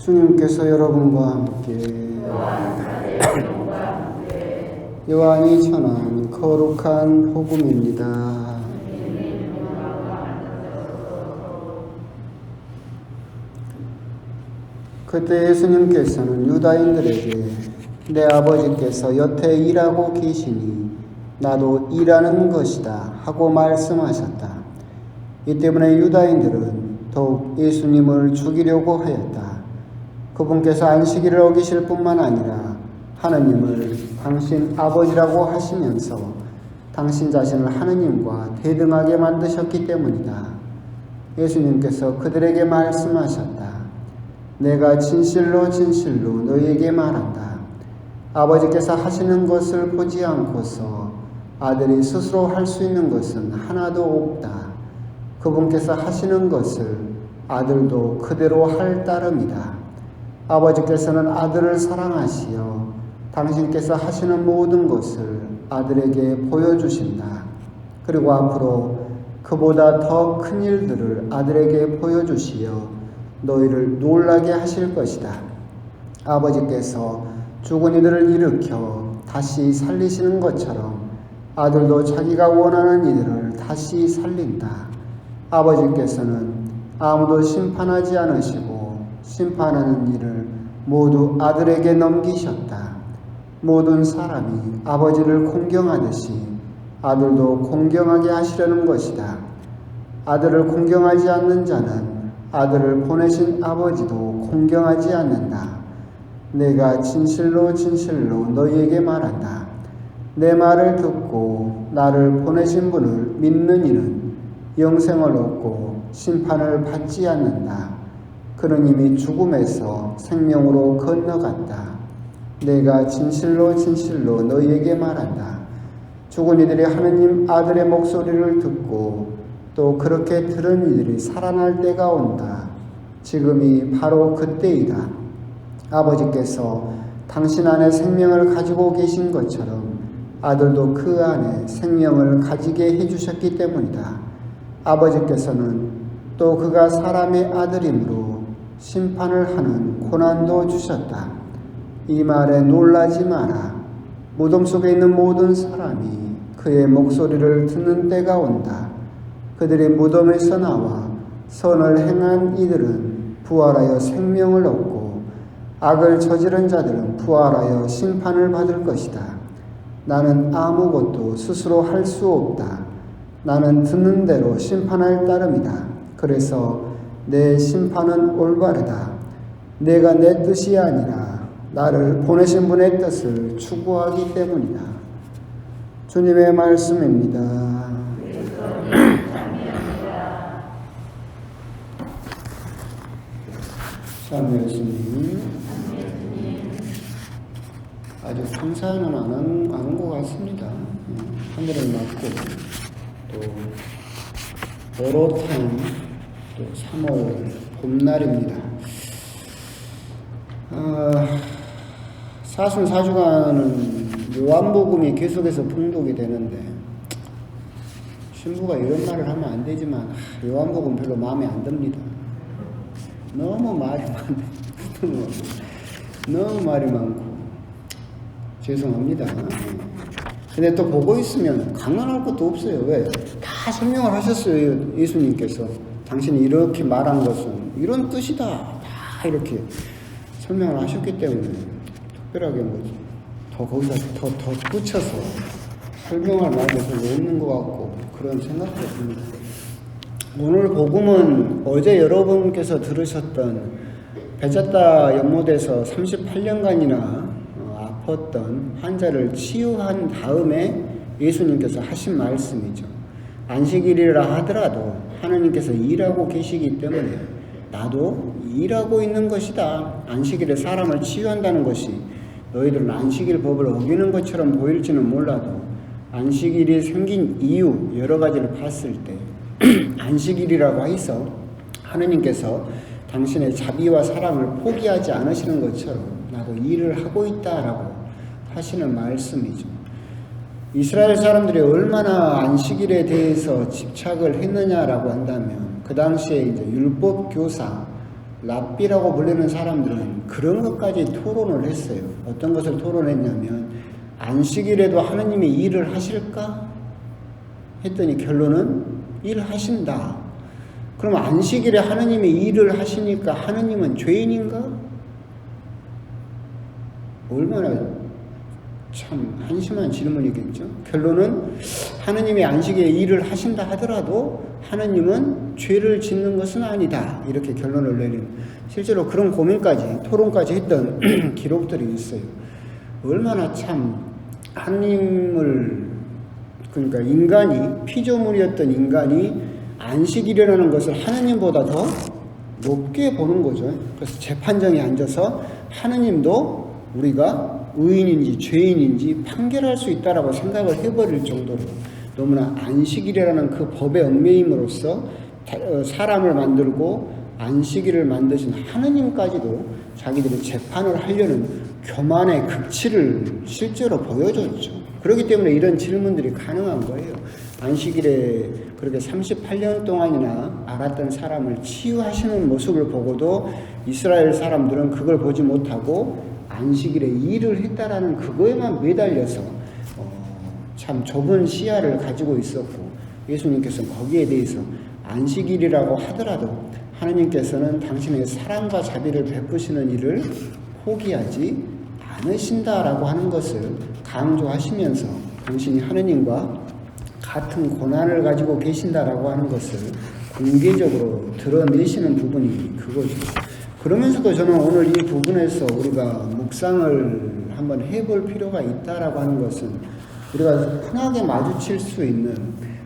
주님께서 여러분과 함께 요한이 전한 거룩한 복음입니다. 그때 예수님께서는 유다인들에게 내 아버지께서 여태 일하고 계시니 나도 일하는 것이다 하고 말씀하셨다. 이 때문에 유다인들은 더욱 예수님을 죽이려고 하였다. 그분께서 안식일을 어기실 뿐만 아니라 하느님을 당신 아버지라고 하시면서 당신 자신을 하느님과 대등하게 만드셨기 때문이다. 예수님께서 그들에게 말씀하셨다. 내가 진실로 진실로 너희에게 말한다. 아버지께서 하시는 것을 보지 않고서 아들이 스스로 할 수 있는 것은 하나도 없다. 그분께서 하시는 것을 아들도 그대로 할 따름이다. 아버지께서는 아들을 사랑하시어 당신께서 하시는 모든 것을 아들에게 보여주신다. 그리고 앞으로 그보다 더 큰 일들을 아들에게 보여주시어 너희를 놀라게 하실 것이다. 아버지께서 죽은 이들을 일으켜 다시 살리시는 것처럼 아들도 자기가 원하는 이들을 다시 살린다. 아버지께서는 아무도 심판하지 않으시고 심판하는 일을 모두 아들에게 넘기셨다. 모든 사람이 아버지를 공경하듯이 아들도 공경하게 하시려는 것이다. 아들을 공경하지 않는 자는 아들을 보내신 아버지도 공경하지 않는다. 내가 진실로 진실로 너희에게 말한다. 내 말을 듣고 나를 보내신 분을 믿는 이는 영생을 얻고 심판을 받지 않는다. 그는 이미 죽음에서 생명으로 건너갔다. 내가 진실로 진실로 너희에게 말한다. 죽은 이들이 하느님 아들의 목소리를 듣고 또 그렇게 들은 이들이 살아날 때가 온다. 지금이 바로 그때이다. 아버지께서 당신 안에 생명을 가지고 계신 것처럼 아들도 그 안에 생명을 가지게 해주셨기 때문이다. 아버지께서는 또 그가 사람의 아들이므로 심판을 하는 고난도 주셨다. 이 말에 놀라지 마라. 무덤 속에 있는 모든 사람이 그의 목소리를 듣는 때가 온다. 그들이 무덤에서 나와 선을 행한 이들은 부활하여 생명을 얻고 악을 저지른 자들은 부활하여 심판을 받을 것이다. 나는 아무것도 스스로 할 수 없다. 나는 듣는 대로 심판할 따름이다. 그래서 내 심판은 올바르다. 내가 내 뜻이 아니라 나를 보내신 분의 뜻을 추구하기 때문이다. 주님의 말씀입니다. 참 예수님 아주 감사는 안 한 것 같습니다. 하늘을 맞고 또 오롯한 또 3월 봄날입니다. 사순사주간은 요한복음이 계속해서 봉독이 되는데 신부가 이런 말을 하면 안 되지만 요한복음 별로 마음에 안 듭니다. 너무 말이 많네. 너무 말이 많고 죄송합니다. 근데 또 보고 있으면 강론할 것도 없어요. 왜? 다 설명을 하셨어요. 예수님께서 당신이 이렇게 말한 것은 이런 뜻이다. 다 이렇게 설명을 하셨기 때문에 특별하게 뭐지 더 거기서 더 붙여서 설명할 말이 별로 없는 것 같고 그런 생각도 듭니다. 오늘 복음은 어제 여러분께서 들으셨던 베자다 연못에서 38년간이나 아팠던 환자를 치유한 다음에 예수님께서 하신 말씀이죠. 안식일이라 하더라도 하나님께서 일하고 계시기 때문에 나도 일하고 있는 것이다. 안식일에 사람을 치유한다는 것이 너희들은 안식일 법을 어기는 것처럼 보일지는 몰라도 안식일이 생긴 이유 여러 가지를 봤을 때 안식일이라고 해서 하느님께서 당신의 자비와 사랑을 포기하지 않으시는 것처럼 나도 일을 하고 있다라고 하시는 말씀이죠. 이스라엘 사람들이 얼마나 안식일에 대해서 집착을 했느냐라고 한다면 그 당시에 이제 율법 교사 랍비라고 불리는 사람들은 그런 것까지 토론을 했어요. 어떤 것을 토론했냐면 안식일에도 하느님이 일을 하실까? 했더니 결론은 일하신다. 그럼 안식일에 하느님이 일을 하시니까 하느님은 죄인인가? 얼마나 참 한심한 질문이겠죠. 결론은 하느님이 안식일에 일을 하신다 하더라도 하느님은 죄를 짓는 것은 아니다. 이렇게 결론을 내린, 실제로 그런 고민까지 토론까지 했던 기록들이 있어요. 얼마나 참 하느님을, 그러니까 인간이, 피조물이었던 인간이 안식일이라는 것을 하느님보다 더 높게 보는 거죠. 그래서 재판정에 앉아서 하느님도 우리가 의인인지 죄인인지 판결할 수 있다라고 생각을 해버릴 정도로 너무나 안식일이라는 그 법에 얽매임으로써 사람을 만들고 안식일을 만드신 하느님까지도 자기들이 재판을 하려는 교만의 극치를 실제로 보여줬죠. 그렇기 때문에 이런 질문들이 가능한 거예요. 안식일에 그렇게 38년 동안이나 알았던 사람을 치유하시는 모습을 보고도 이스라엘 사람들은 그걸 보지 못하고 안식일에 일을 했다라는 그거에만 매달려서 참 좁은 시야를 가지고 있었고, 예수님께서는 거기에 대해서 안식일이라고 하더라도 하느님께서는 당신의 사랑과 자비를 베푸시는 일을 포기하지 않으신다라고 하는 것을 강조하시면서 당신이 하느님과 같은 고난을 가지고 계신다라고 하는 것을 공개적으로 드러내시는 부분이 그거죠. 그러면서도 저는 오늘 이 부분에서 우리가 묵상을 한번 해볼 필요가 있다라고 하는 것은 우리가 흔하게 마주칠 수 있는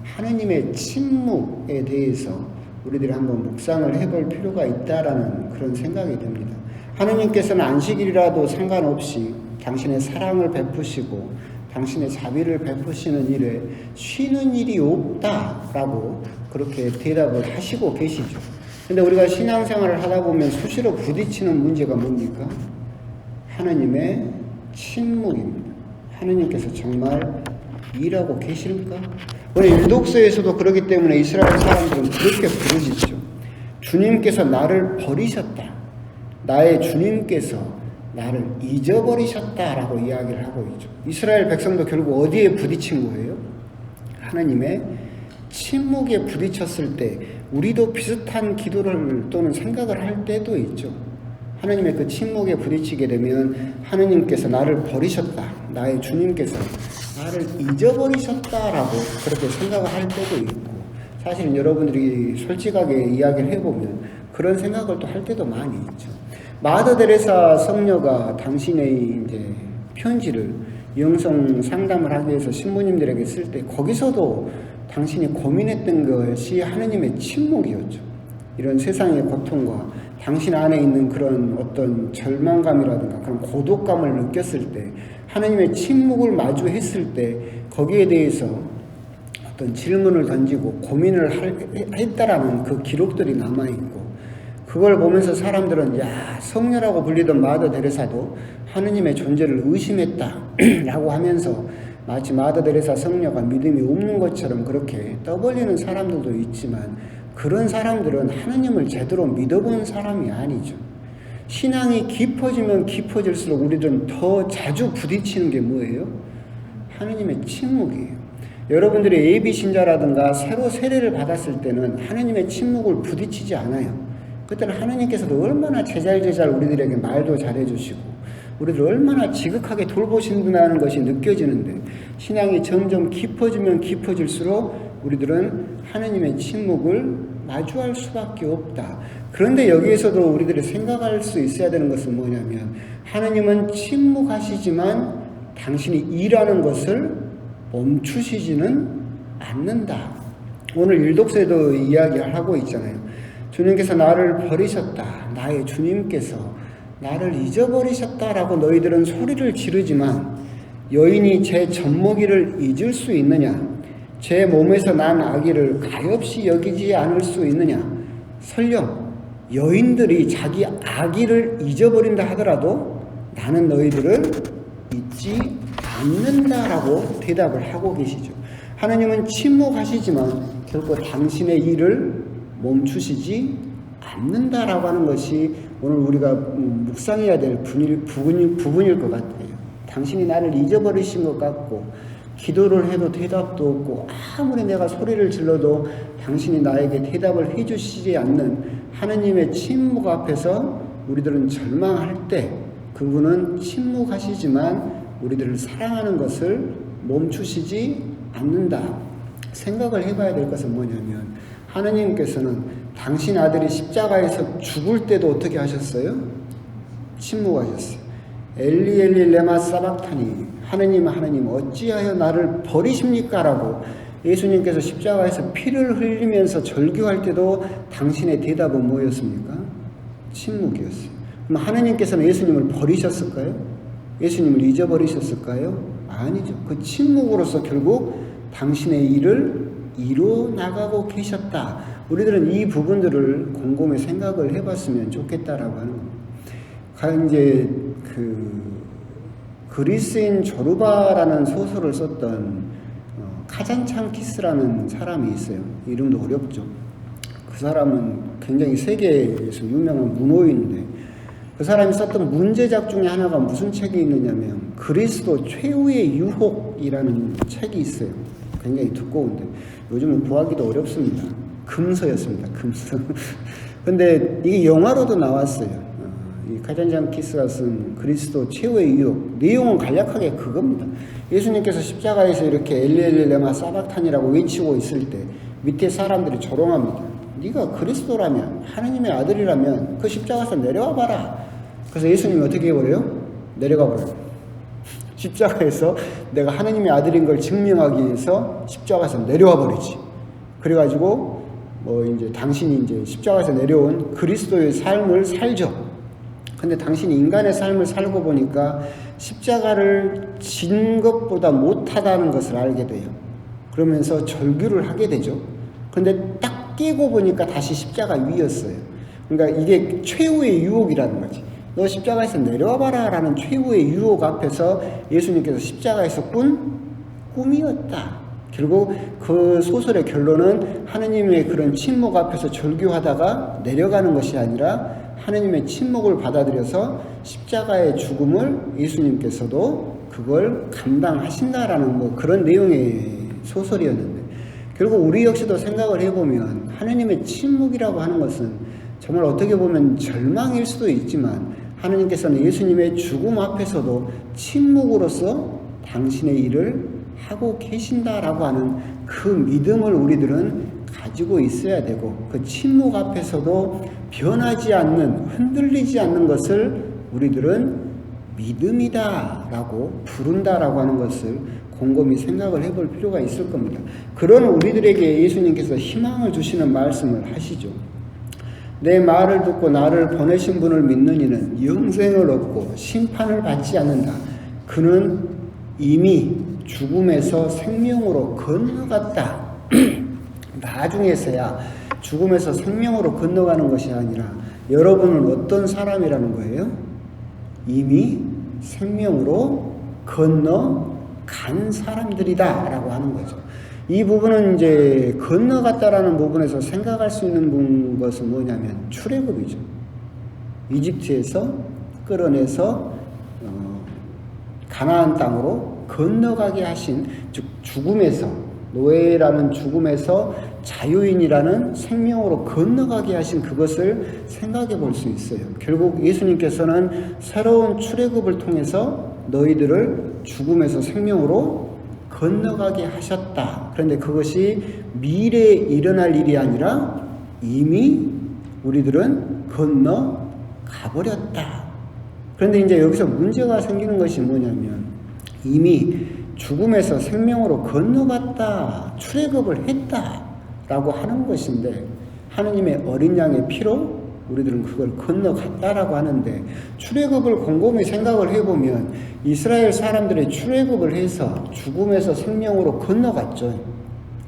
하느님의 침묵에 대해서 우리들이 한번 묵상을 해볼 필요가 있다라는 그런 생각이 듭니다. 하느님께서는 안식일이라도 상관없이 당신의 사랑을 베푸시고 당신의 자비를 베푸시는 일에 쉬는 일이 없다라고 그렇게 대답을 하시고 계시죠. 근데 우리가 신앙생활을 하다 보면 수시로 부딪히는 문제가 뭡니까? 하느님의 침묵입니다. 하느님께서 정말 일하고 계실까? 오늘 율독서에서도 그렇기 때문에 이스라엘 사람들은 그렇게 부르짖죠. 주님께서 나를 버리셨다. 나의 주님께서 나를 잊어버리셨다라고 이야기를 하고 있죠. 이스라엘 백성도 결국 어디에 부딪힌 거예요? 하나님의 침묵에 부딪혔을 때 우리도 비슷한 기도를 또는 생각을 할 때도 있죠. 하나님의 그 침묵에 부딪히게 되면 하나님께서 나를 버리셨다. 나의 주님께서 나를 잊어버리셨다라고 그렇게 생각을 할 때도 있고, 사실은 여러분들이 솔직하게 이야기를 해보면 그런 생각을 또 할 때도 많이 있죠. 마더 데레사 성녀가 당신의 이제 편지를 영성 상담을 하기 위해서 신부님들에게 쓸 때 거기서도 당신이 고민했던 것이 하느님의 침묵이었죠. 이런 세상의 고통과 당신 안에 있는 그런 어떤 절망감이라든가 그런 고독감을 느꼈을 때, 하느님의 침묵을 마주했을 때 거기에 대해서 어떤 질문을 던지고 고민을 했다라는 그 기록들이 남아있고, 그걸 보면서 사람들은 야, 성녀라고 불리던 마더 데레사도 하느님의 존재를 의심했다 라고 하면서 마치 마더 데레사 성녀가 믿음이 없는 것처럼 그렇게 떠벌리는 사람들도 있지만, 그런 사람들은 하느님을 제대로 믿어본 사람이 아니죠. 신앙이 깊어지면 깊어질수록 우리들은 더 자주 부딪히는 게 뭐예요? 하느님의 침묵이에요. 여러분들이 예비 신자라든가 새로 세례를 받았을 때는 하느님의 침묵을 부딪히지 않아요. 그때는 하느님께서도 얼마나 제잘제잘 우리들에게 말도 잘해주시고 우리들 얼마나 지극하게 돌보신다는 것이 느껴지는데, 신앙이 점점 깊어지면 깊어질수록 우리들은 하느님의 침묵을 마주할 수밖에 없다. 그런데 여기에서도 우리들이 생각할 수 있어야 되는 것은 뭐냐면, 하느님은 침묵하시지만 당신이 일하는 것을 멈추시지는 않는다. 오늘 일독서에도 이야기를 하고 있잖아요. 주님께서 나를 버리셨다. 나의 주님께서 나를 잊어버리셨다라고 너희들은 소리를 지르지만 여인이 제 젖먹이를 잊을 수 있느냐? 제 몸에서 난 아기를 가엾이 여기지 않을 수 있느냐? 설령 여인들이 자기 아기를 잊어버린다 하더라도 나는 너희들을 잊지 않는다라고 대답을 하고 계시죠. 하나님은 침묵하시지만 결코 당신의 일을 멈추시지 않는다라고 하는 것이 오늘 우리가 묵상해야 될 부분일 것 같아요. 당신이 나를 잊어버리신 것 같고 기도를 해도 대답도 없고 아무리 내가 소리를 질러도 당신이 나에게 대답을 해주시지 않는 하느님의 침묵 앞에서 우리들은 절망할 때 그분은 침묵하시지만 우리들을 사랑하는 것을 멈추시지 않는다. 생각을 해봐야 될 것은 뭐냐면 하느님께서는 당신 아들이 십자가에서 죽을 때도 어떻게 하셨어요? 침묵하셨어요. 엘리 엘리 레마 사박타니, 하느님 하느님 어찌하여 나를 버리십니까? 라고 예수님께서 십자가에서 피를 흘리면서 절규할 때도 당신의 대답은 뭐였습니까? 침묵이었어요. 그럼 하느님께서는 예수님을 버리셨을까요? 예수님을 잊어버리셨을까요? 아니죠. 그 침묵으로서 결국 당신의 일을 이뤄 나가고 계셨다. 우리들은 이 부분들을 곰곰이 생각을 해봤으면 좋겠다라고 하는 겁니다. 이제 그리스인 조르바라는 소설을 썼던 카잔창키스라는 사람이 있어요. 이름도 어렵죠. 그 사람은 굉장히 세계에서 유명한 문호인데 그 사람이 썼던 문제작 중에 하나가 무슨 책이 있느냐면 그리스도 최후의 유혹이라는 책이 있어요. 굉장히 두꺼운데 요즘은 구하기도 어렵습니다. 금서였습니다. 금서. 근데 이게 영화로도 나왔어요. 이 카잔장키스가 쓴 그리스도 최후의 유혹. 내용은 간략하게 그겁니다. 예수님께서 십자가에서 이렇게 엘리엘레마 사박탄이라고 외치고 있을 때 밑에 사람들이 조롱합니다. 네가 그리스도라면 하느님의 아들이라면 그 십자가에서 내려와 봐라. 그래서 예수님이 어떻게 해버려요? 내려가 버려요. 십자가에서 내가 하느님의 아들인 걸 증명하기 위해서 십자가에서 내려와 버리지. 그래가지고 이제 당신이 이제 십자가에서 내려온 그리스도의 삶을 살죠. 근데 당신이 인간의 삶을 살고 보니까 십자가를 진 것보다 못하다는 것을 알게 돼요. 그러면서 절규를 하게 되죠. 근데 딱 깨고 보니까 다시 십자가 위였어요. 그러니까 이게 최후의 유혹이라는 거지. 너 십자가에서 내려와 봐라 라는 최후의 유혹 앞에서 예수님께서 십자가에서 꾼 꿈이었다. 결국 그 소설의 결론은 하느님의 그런 침묵 앞에서 절규하다가 내려가는 것이 아니라 하느님의 침묵을 받아들여서 십자가의 죽음을 예수님께서도 그걸 감당하신다라는 그런 내용의 소설이었는데 결국 우리 역시도 생각을 해보면 하느님의 침묵이라고 하는 것은 정말 어떻게 보면 절망일 수도 있지만 하느님께서는 예수님의 죽음 앞에서도 침묵으로서 당신의 일을 하고 계신다라고 하는 그 믿음을 우리들은 가지고 있어야 되고 그 침묵 앞에서도 변하지 않는 흔들리지 않는 것을 우리들은 믿음이다라고 부른다라고 하는 것을 곰곰이 생각을 해볼 필요가 있을 겁니다. 그런 우리들에게 예수님께서 희망을 주시는 말씀을 하시죠. 내 말을 듣고 나를 보내신 분을 믿는 이는 영생을 얻고 심판을 받지 않는다. 그는 이미 죽음에서 생명으로 건너갔다. 나중에서야 죽음에서 생명으로 건너가는 것이 아니라 여러분은 어떤 사람이라는 거예요? 이미 생명으로 건너간 사람들이다 라고 하는 거죠. 이 부분은 이제 건너갔다라는 부분에서 생각할 수 있는 것은 뭐냐면 출애굽이죠. 이집트에서 끌어내서 가나안 땅으로 건너가게 하신, 즉 죽음에서, 노예라는 죽음에서 자유인이라는 생명으로 건너가게 하신 그것을 생각해 볼 수 있어요. 결국 예수님께서는 새로운 출애굽을 통해서 너희들을 죽음에서 생명으로 건너가게 하셨다. 그런데 그것이 미래에 일어날 일이 아니라 이미 우리들은 건너가 버렸다. 그런데 이제 여기서 문제가 생기는 것이 뭐냐면 이미 죽음에서 생명으로 건너갔다, 출애굽을 했다 라고 하는 것인데 하느님의 어린 양의 피로 우리들은 그걸 건너갔다라고 하는데 출애굽을 곰곰이 생각을 해보면 이스라엘 사람들이 출애굽을 해서 죽음에서 생명으로 건너갔죠.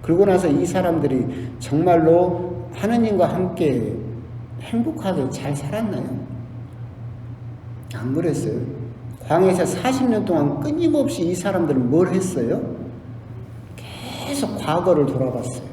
그러고 나서 이 사람들이 정말로 하느님과 함께 행복하게 잘 살았나요? 안 그랬어요. 광야에서 40년 동안 끊임없이 이 사람들은 뭘 했어요? 계속 과거를 돌아봤어요.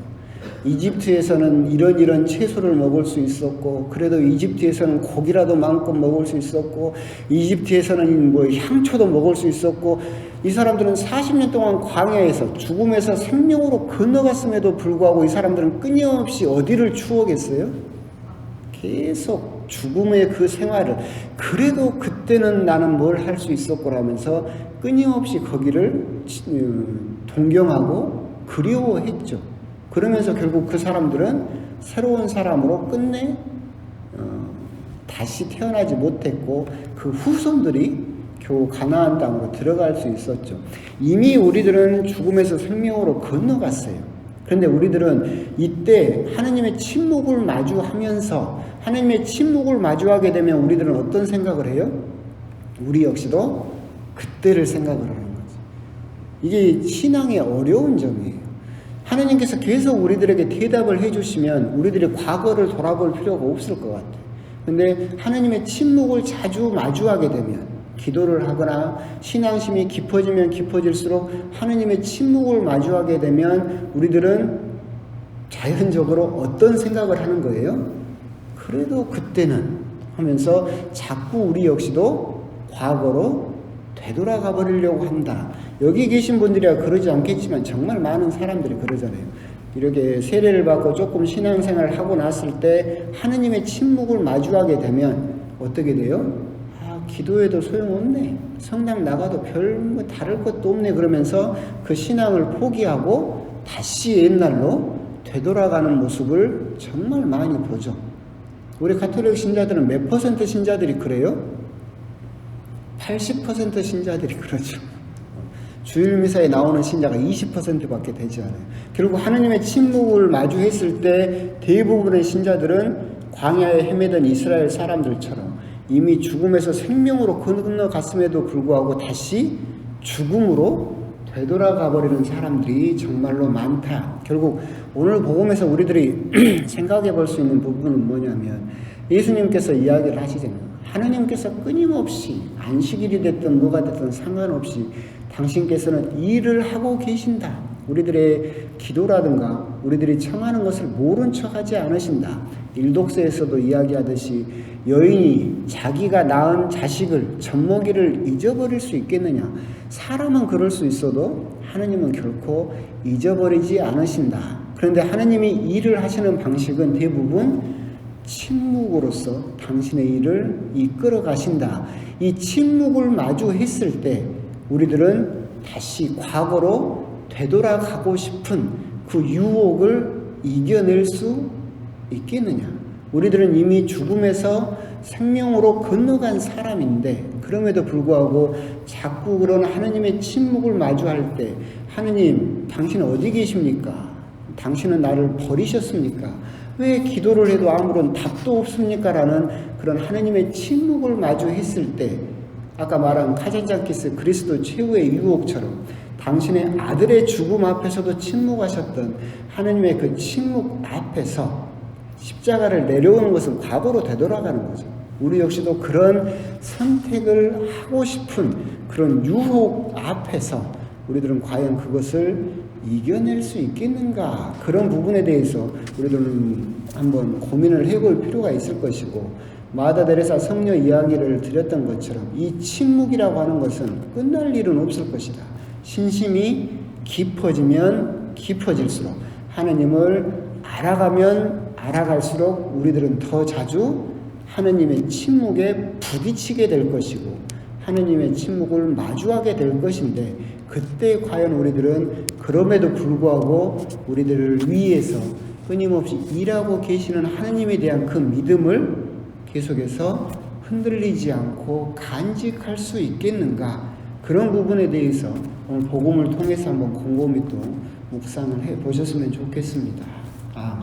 이집트에서는 이런 채소를 먹을 수 있었고, 그래도 이집트에서는 고기라도 마음껏 먹을 수 있었고, 이집트에서는 뭐 향초도 먹을 수 있었고, 이 사람들은 40년 동안 광야에서 죽음에서 생명으로 건너갔음에도 불구하고 이 사람들은 끊임없이 어디를 추억했어요? 계속 죽음의 그 생활을, 그래도 그때는 나는 뭘 할 수 있었고라면서 끊임없이 거기를 동경하고 그리워했죠. 그러면서 결국 그 사람들은 새로운 사람으로 끝내 다시 태어나지 못했고, 그 후손들이 겨우 가나안 땅으로 들어갈 수 있었죠. 이미 우리들은 죽음에서 생명으로 건너갔어요. 그런데 우리들은 이때 하나님의 침묵을 마주하면서, 하나님의 침묵을 마주하게 되면 우리들은 어떤 생각을 해요? 우리 역시도 그때를 생각을 하는 거죠. 이게 신앙의 어려운 점이에요. 하나님께서 계속 우리들에게 대답을 해주시면 우리들이 과거를 돌아볼 필요가 없을 것 같아요. 근데 하나님의 침묵을 자주 마주하게 되면, 기도를 하거나 신앙심이 깊어지면 깊어질수록 하나님의 침묵을 마주하게 되면 우리들은 자연적으로 어떤 생각을 하는 거예요? 그래도 그때는 하면서 자꾸 우리 역시도 과거로 되돌아가 버리려고 한다. 여기 계신 분들이야 그러지 않겠지만 정말 많은 사람들이 그러잖아요. 이렇게 세례를 받고 조금 신앙생활을 하고 났을 때 하나님의 침묵을 마주하게 되면 어떻게 돼요? 기도해도 소용없네. 성당 나가도 별 뭐 다를 것도 없네. 그러면서 그 신앙을 포기하고 다시 옛날로 되돌아가는 모습을 정말 많이 보죠. 우리 가톨릭 신자들은 몇 퍼센트 신자들이 그래요? 80% 신자들이 그러죠. 주일미사에 나오는 신자가 20%밖에 되지 않아요. 결국 하나님의 침묵을 마주했을 때 대부분의 신자들은 광야에 헤매던 이스라엘 사람들처럼 이미 죽음에서 생명으로 건너갔음에도 불구하고 다시 죽음으로 되돌아가 버리는 사람들이 정말로 많다. 결국 오늘 복음에서 우리들이 생각해 볼 수 있는 부분은 뭐냐면, 예수님께서 이야기를 하시잖아요. 하나님께서 끊임없이 안식일이 됐든 뭐가 됐든 상관없이 당신께서는 일을 하고 계신다. 우리들의 기도라든가 우리들이 청하는 것을 모른 척하지 않으신다. 일독서에서도 이야기하듯이 여인이 자기가 낳은 자식을 젖먹이를 잊어버릴 수 있겠느냐. 사람은 그럴 수 있어도 하나님은 결코 잊어버리지 않으신다. 그런데 하나님이 일을 하시는 방식은 대부분 침묵으로서 당신의 일을 이끌어 가신다. 이 침묵을 마주했을 때 우리들은 다시 과거로 되돌아가고 싶은 그 유혹을 이겨낼 수 있겠느냐. 우리들은 이미 죽음에서 생명으로 건너간 사람인데 그럼에도 불구하고 자꾸 그런 하나님의 침묵을 마주할 때, 하나님 당신은 어디 계십니까? 당신은 나를 버리셨습니까? 왜 기도를 해도 아무런 답도 없습니까? 라는 그런 하나님의 침묵을 마주했을 때, 아까 말한 카잔자키스 그리스도 최후의 유혹처럼 당신의 아들의 죽음 앞에서도 침묵하셨던 하나님의 그 침묵 앞에서 십자가를 내려오는 것은 과거로 되돌아가는 거죠. 우리 역시도 그런 선택을 하고 싶은 그런 유혹 앞에서 우리들은 과연 그것을 이겨낼 수 있겠는가? 그런 부분에 대해서 우리들은 한번 고민을 해볼 필요가 있을 것이고, 마다 데레사 성녀 이야기를 드렸던 것처럼 이 침묵이라고 하는 것은 끝날 일은 없을 것이다. 신심이 깊어지면 깊어질수록, 하나님을 알아가면 알아갈수록 우리들은 더 자주 하나님의 침묵에 부딪히게 될 것이고 하나님의 침묵을 마주하게 될 것인데, 그때 과연 우리들은 그럼에도 불구하고 우리들을 위해서 끊임없이 일하고 계시는 하나님에 대한 그 믿음을 계속해서 흔들리지 않고 간직할 수 있겠는가? 그런 부분에 대해서 오늘 복음을 통해서 한번 곰곰이 또 묵상을 해 보셨으면 좋겠습니다. 아멘.